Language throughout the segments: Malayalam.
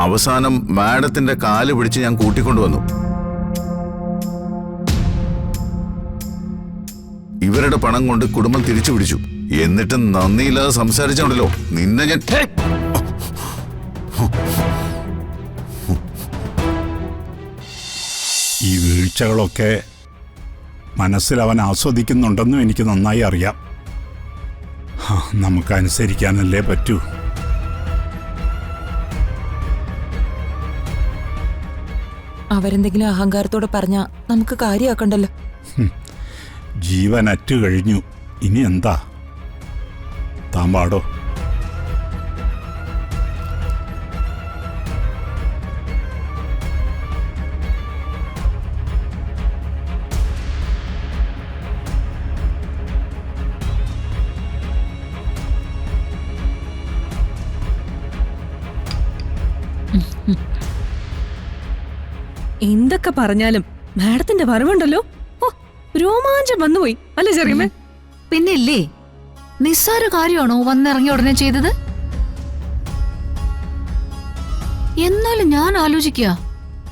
അവസാനം മാഡത്തിന്റെ കാല് പിടിച്ച് ഞാൻ കൂട്ടിക്കൊണ്ടുവന്നു. ഇവരുടെ പണം കൊണ്ട് കുടുംബം തിരിച്ചു പിടിച്ചു. എന്നിട്ട് നന്ദിയില്ലാതെ സംസാരിച്ചുണ്ടല്ലോ നിന്നെ ഞാൻ. ഈ വീഴ്ചകളൊക്കെ മനസ്സിൽ അവൻ ആസ്വദിക്കുന്നുണ്ടെന്നും എനിക്ക് നന്നായി അറിയാം. നമുക്കനുസരിക്കാനല്ലേ പറ്റൂ. അവരെന്തെങ്കിലും അഹങ്കാരത്തോടെ പറഞ്ഞാ നമുക്ക് കാര്യമാക്കണ്ടല്ലോ. ജീവൻ അറ്റു കഴിഞ്ഞു. ഇനി എന്താ? താൻ പാടോ. എന്തൊക്കെ പറഞ്ഞാലും മാഡത്തിന്റെ വരവുണ്ടല്ലോ, ഓ രോമാഞ്ചം വന്നുപോയി അല്ലേ ചെറിയമ്മേ? പിന്നില്ലേ, നിസ്സാര കാര്യമാണോ വന്നിറങ്ങിയ ഉടനെ ചെയ്തത്? എന്നാലും ഞാൻ ആലോചിക്കുക,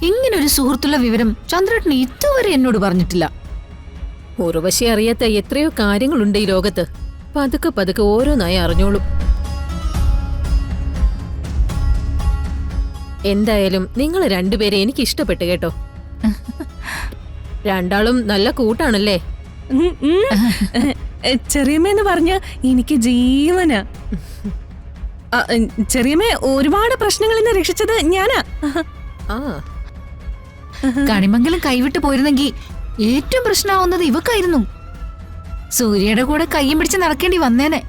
ഇങ്ങനൊരു സുഹൃത്തുള്ള വിവരം ചന്ദ്രേട്ടന് ഇതുവരെ എന്നോട് പറഞ്ഞിട്ടില്ല. ഉറവശി അറിയാത്ത എത്രയോ കാര്യങ്ങളുണ്ട് ഈ ലോകത്ത്. പതുക്കെ പതുക്കെ ഓരോന്നായി അറിഞ്ഞോളൂ. എന്തായാലും നിങ്ങൾ രണ്ടുപേരെ എനിക്ക് ഇഷ്ടപ്പെട്ടു കേട്ടോ. രണ്ടാളും നല്ല കൂട്ടാണല്ലേ? ചെറിയമ്മേന്ന് പറഞ്ഞ എനിക്ക് ജീവനാ. ചെറിയമ്മേ ഒരുപാട് പ്രശ്നങ്ങളിൽ നിന്ന് രക്ഷിച്ചത് ഞാനാ. കണിമംഗലം കൈവിട്ട് പോയിരുന്നെങ്കിൽ ഏറ്റവും പ്രശ്നമാവുന്നത് ഇവക്കായിരുന്നു. സൂര്യയുടെ കൂടെ കയ്യും പിടിച്ച് നടക്കേണ്ടി വന്നേനെ.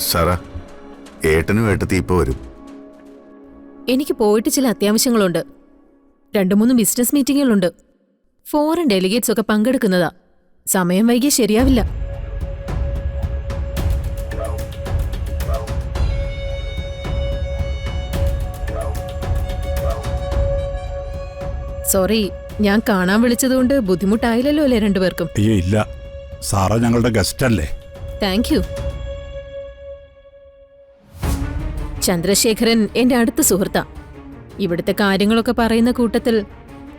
സാറാ, ഏട്ടനും ഏട്ടത്തി ഇപ്പൊ വരും. എനിക്ക് പോയിട്ട് ചില അത്യാവശ്യങ്ങളുണ്ട്. 2-3 ബിസിനസ് മീറ്റിങ്ങുകളുണ്ട്. ഫോറിൻ ഡെലിഗേറ്റ്സ് ഒക്കെ പങ്കെടുക്കുന്നതാ. സമയം വൈകിയ ശരിയാവില്ല. സോറി, ഞാൻ കാണാൻ വിളിച്ചതുകൊണ്ട് ബുദ്ധിമുട്ടായില്ലല്ലോ അല്ലേ രണ്ടുപേർക്കും? അയ്യോ ഇല്ല, സാറ ഞങ്ങളുടെ ഗസ്റ്റ് അല്ലേ. Thank you. ചന്ദ്രശേഖരൻ എന്റെ അടുത്ത സുഹൃത്താ. ഇവിടുത്തെ കാര്യങ്ങളൊക്കെ പറയുന്ന കൂട്ടത്തിൽ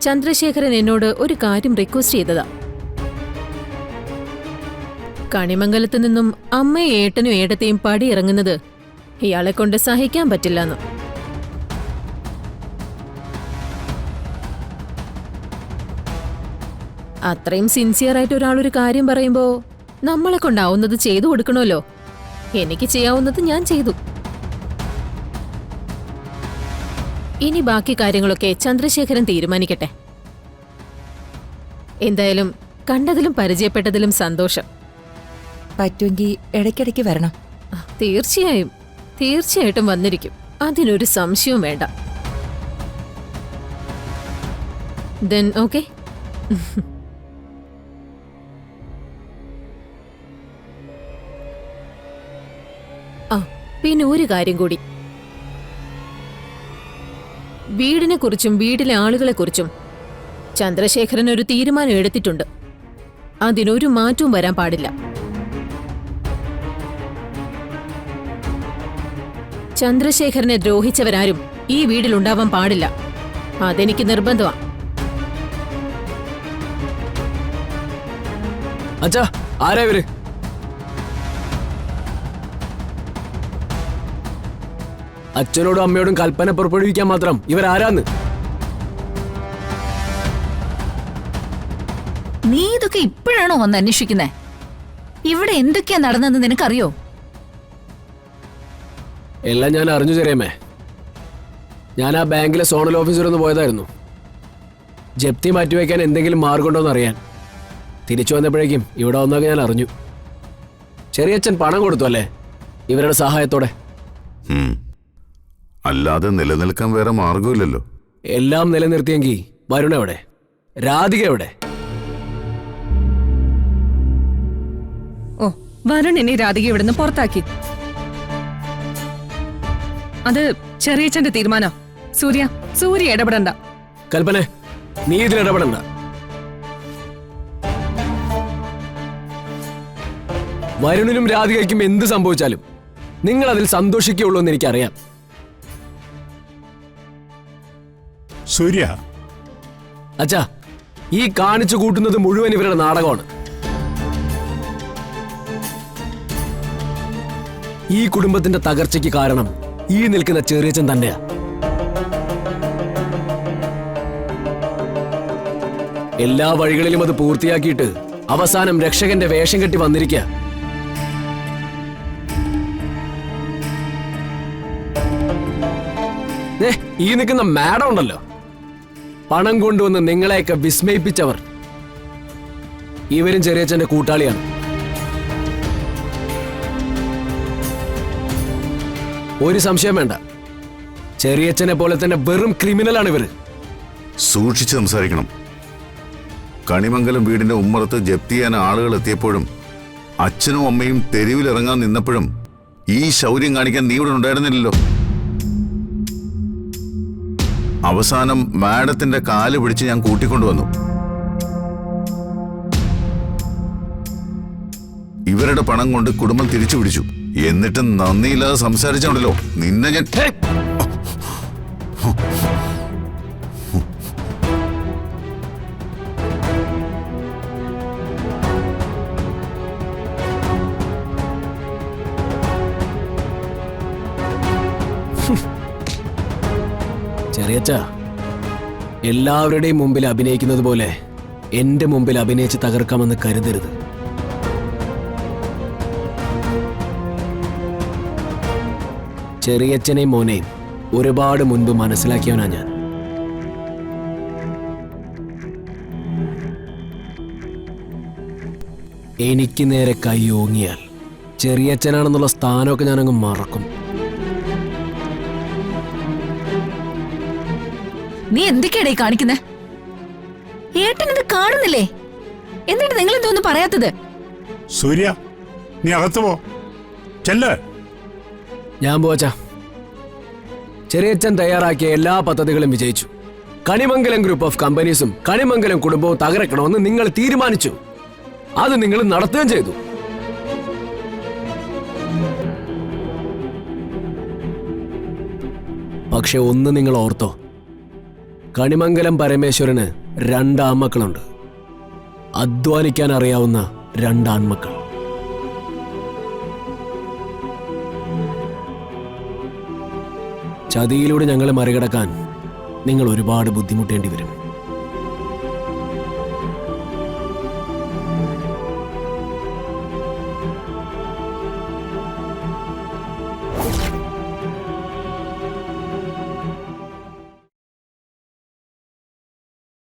ചന്ദ്രശേഖരൻ എന്നോട് ഒരു കാര്യം റിക്വസ്റ്റ് ചെയ്തതാ. കണിമംഗലത്തു നിന്നും അമ്മയും ഏട്ടനും ഏട്ടത്തെയും പടിയിറങ്ങുന്നത് ഇയാളെ കൊണ്ട് സഹിക്കാൻ പറ്റില്ലെന്ന്. അത്രയും സിൻസിയറായിട്ട് ഒരാളൊരു കാര്യം പറയുമ്പോ നമ്മളെ കൊണ്ടാവുന്നത് ചെയ്തു കൊടുക്കണമല്ലോ. എനിക്ക് ചെയ്യാവുന്നത് ഞാൻ ചെയ്തു. ഇനി ബാക്കി കാര്യങ്ങളൊക്കെ ചന്ദ്രശേഖരൻ തീരുമാനിക്കട്ടെ. എന്തായാലും കണ്ടതിലും പരിചയപ്പെട്ടതിലും സന്തോഷം. പറ്റുമെങ്കിൽ ഇടയ്ക്കിടയ്ക്ക് വരണം. തീർച്ചയായും, തീർച്ചയായിട്ടും വന്നിരിക്കും. അതിനൊരു സംശയവും വേണ്ട. Then okay. പിന്നെ ഒരു കാര്യം കൂടി. വീടിനെ കുറിച്ചും വീട്ടിലെ ആളുകളെ കുറിച്ചും ചന്ദ്രശേഖരൻ ഒരു തീരുമാനം എടുത്തിട്ടുണ്ട്. അതിനൊരു മാറ്റവും വരാൻ പാടില്ല. ചന്ദ്രശേഖരനെ ദ്രോഹിച്ചവരാരും ഈ വീട്ടിലുണ്ടാവാൻ പാടില്ല. അതെനിക്ക് നിർബന്ധമാണ്. അച്ഛാ, ആരാ ഇവര്? അച്ഛനോടും അമ്മയോടും കൽപ്പന പുറപ്പെടുവിക്കാൻ മാത്രം ഇവരാരാന്ന്? നീ ഇതൊക്കെ ഇപ്പോഴാണോ വന്ന് അന്വേഷിക്കുന്നേ? ഇവിടെ എന്തൊക്കെയാ നടന്നതെന്ന് നിനക്കറിയോ? എല്ലാം ഞാൻ അറിഞ്ഞു ചെറിയമ്മേ. ഞാൻ ആ ബാങ്കിലെ സോണൽ ഓഫീസർ ഒന്ന് പോയതായിരുന്നു. ജപ്തി മാറ്റിവെക്കാൻ എന്തെങ്കിലും മാർഗമുണ്ടോന്ന് അറിയാൻ. തിരിച്ചു വന്നപ്പോഴേക്കും ഇവിടെ വന്നൊക്കെ ഞാൻ അറിഞ്ഞു. ചെറിയച്ഛൻ പണം കൊടുത്തു അല്ലേ, ഇവരുടെ സഹായത്തോടെ? അല്ലാതെ നിലനിൽക്കാൻ വേറെ മാർഗമില്ലല്ലോ. എല്ലാം നിലനിർത്തിയെങ്കിൽ വരുൺ എവിടെ? രാധിക എവിടെ? ഓ, വരുൺ എന്നെ രാധിക ഇവിടുന്ന് പുറത്താക്കി. അത് ചെറിയച്ഛന്റെ തീരുമാനം. സൂര്യ ഇടപെടണ്ട. കൽപ്പന, നീ ഇതിൽ ഇടപെടണ്ട. വരുണിനും രാധികയ്ക്കും എന്ത് സംഭവിച്ചാലും നിങ്ങൾ അതിൽ സന്തോഷിക്കുകയുള്ളൂ എന്ന് എനിക്കറിയാം. സൂര്യ, അച്ഛാ, ഈ കാണിച്ചു കൂട്ടുന്നത് മുഴുവൻ ഇവരുടെ നാടകമാണ്. ഈ കുടുംബത്തിന്റെ തകർച്ചയ്ക്ക് കാരണം ഈ നിൽക്കുന്ന ചെറിയച്ഛൻ തന്നെയാ. എല്ലാ വഴികളിലും അത് പൂർത്തിയാക്കിയിട്ട് അവസാനം രക്ഷകന്റെ വേഷം കെട്ടി വന്നിരിക്കുക. ഈ നിൽക്കുന്ന മാഡം ഉണ്ടല്ലോ, പണം കൊണ്ടുവന്ന് നിങ്ങളെയൊക്കെ വിസ്മയിപ്പിച്ചവർ. ഇവരും ചെറിയച്ഛന്റെ കൂട്ടാളിയാണ്. ഒരു സംശയം വേണ്ട, ചെറിയച്ഛനെ പോലെ തന്നെ വെറും ക്രിമിനലാണ് ഇവര്. സൂക്ഷിച്ച് സംസാരിക്കണം. കണിമംഗലം വീടിന്റെ ഉമ്മറത്ത് ജപ്തി ചെയ്യാൻ ആളുകൾ എത്തിയപ്പോഴും അച്ഛനും അമ്മയും തെരുവിലിറങ്ങാൻ നിന്നപ്പോഴും ഈ ശൗര്യം കാണിക്കാൻ നീ ഇവിടെ ഉണ്ടായിരുന്നില്ലല്ലോ. അവസാനം മാഡത്തിന്റെ കാല് പിടിച്ച് ഞാൻ കൂട്ടിക്കൊണ്ടുവന്നു. ഇവരുടെ പണം കൊണ്ട് കുടുംബം തിരിച്ചു പിടിച്ചു. എന്നിട്ട് നന്ദിയില്ലാതെ സംസാരിച്ചുണ്ടല്ലോ നിന്നെ ഞാൻ. ചെറിയച്ഛ, എല്ലാവരുടെയും മുമ്പിൽ അഭിനയിക്കുന്നത് പോലെ എന്റെ മുമ്പിൽ അഭിനയിച്ച് തകർക്കാമെന്ന് കരുതരുത്. ചെറിയച്ഛനെയും മോനെയും ഒരുപാട് മുൻപ് മനസ്സിലാക്കിയവനാ ഞാൻ. എനിക്ക് നേരെ കൈ ഓങ്ങിയാൽ ചെറിയച്ഛനാണെന്നുള്ള സ്ഥാനമൊക്കെ ഞാനങ്ങ് മറക്കും. നീ എന്തൊക്കെയാടേ കാണിക്കുന്നേ? ഏട്ടൻ ഇത് കാണുന്നില്ലേ? എന്നിട്ട് നിങ്ങൾ എന്തോന്നും പറയാത്തത്? സൂര്യ, നീ അകത്ത് പോ. ചെല്ല്. ഞാൻ പോച്ചാ. ചെറിയച്ഛൻ തയ്യാറാക്കിയ എല്ലാ പദ്ധതികളും വിജയിച്ചു. കണിമംഗലം ഗ്രൂപ്പ് ഓഫ് കമ്പനീസും കണിമംഗലം കുടുംബവും തകർക്കണമെന്ന് നിങ്ങൾ തീരുമാനിച്ചു. അത് നിങ്ങൾ നടത്തുകയും ചെയ്തു. പക്ഷെ ഒന്ന് നിങ്ങൾ ഓർത്തോ, കണിമംഗലം പരമേശ്വരന് 2 ആൺമക്കളുണ്ട്. അധ്വാനിക്കാൻ അറിയാവുന്ന 2 ആൺമക്കൾ. ചതിയിലൂടെ ഞങ്ങളെ മറികടക്കാൻ നിങ്ങൾ ഒരുപാട് ബുദ്ധിമുട്ടേണ്ടി വരും.